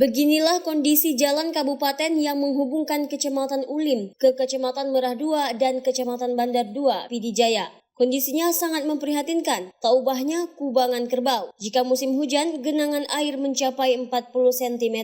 Beginilah kondisi jalan kabupaten yang menghubungkan Kecamatan Ulim ke Kecamatan Merah 2 dan Kecamatan Bandar 2, Pd Jaya. Kondisinya sangat memprihatinkan, tak ubahnya kubangan kerbau. Jika musim hujan, genangan air mencapai 40 cm.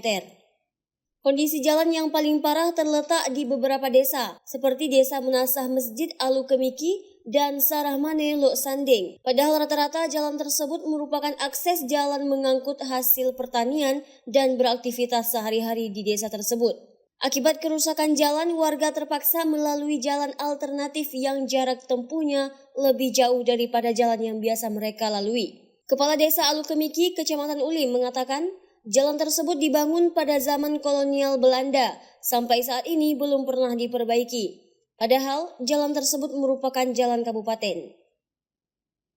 Kondisi jalan yang paling parah terletak di beberapa desa, seperti Desa Menasah Masjid Alu Kemiki dan Sarahmane Lok Sanding. Padahal rata-rata jalan tersebut merupakan akses jalan mengangkut hasil pertanian dan beraktivitas sehari-hari di desa tersebut. Akibat kerusakan jalan, warga terpaksa melalui jalan alternatif yang jarak tempuhnya lebih jauh daripada jalan yang biasa mereka lalui. Kepala Desa Alu Kemiki, Kecamatan Ulim mengatakan, jalan tersebut dibangun pada zaman kolonial Belanda, sampai saat ini belum pernah diperbaiki. Padahal jalan tersebut merupakan jalan kabupaten.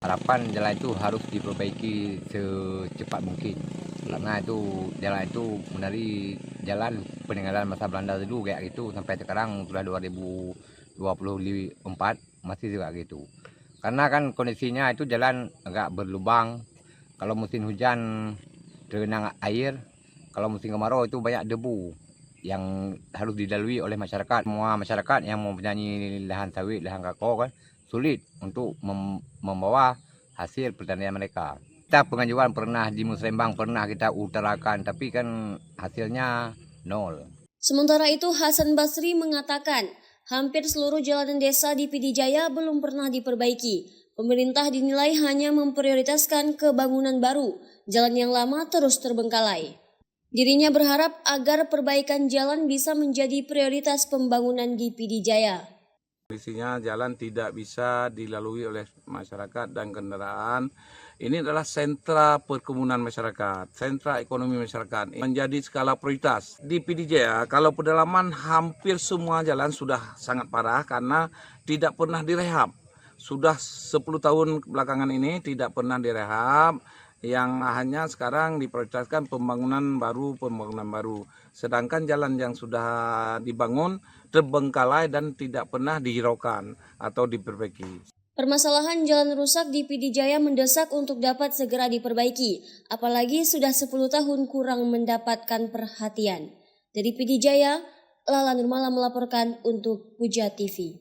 Harapan jalan itu harus diperbaiki secepat mungkin. Karena itu jalan itu dari jalan peninggalan masa Belanda dulu kayak gitu sampai sekarang sudah 2024 masih juga gitu. Karena kan kondisinya itu jalan agak berlubang. Kalau musim hujan tergenang air, kalau musim kemarau itu banyak debu yang harus dilalui oleh masyarakat. Semua masyarakat yang mempunyai lahan sawit, lahan kakao kan sulit untuk membawa hasil pertanian mereka. Kita pengajuan pernah di Musrembang, pernah kita utarakan, tapi kan hasilnya nol. Sementara itu Hasan Basri mengatakan, hampir seluruh jalanan desa di Pd Jaya belum pernah diperbaiki. Pemerintah dinilai hanya memprioritaskan kebangunan baru, jalan yang lama terus terbengkalai. Dirinya berharap agar perbaikan jalan bisa menjadi prioritas pembangunan di Pd Jaya. Kondisinya jalan tidak bisa dilalui oleh masyarakat dan kendaraan. Ini adalah sentra perkebunan masyarakat, sentra ekonomi masyarakat. Menjadi skala prioritas. Di Pd Jaya, kalau pedalaman hampir semua jalan sudah sangat parah karena tidak pernah direhab. Sudah 10 tahun belakangan ini tidak pernah direhab. Yang hanya sekarang diprioritaskan pembangunan baru. Sedangkan jalan yang sudah dibangun terbengkalai dan tidak pernah dihiraukan atau diperbaiki. Permasalahan jalan rusak di Pd Jaya mendesak untuk dapat segera diperbaiki, apalagi sudah 10 tahun kurang mendapatkan perhatian. Dari Pd Jaya, Lala Nurmala melaporkan untuk Puja TV.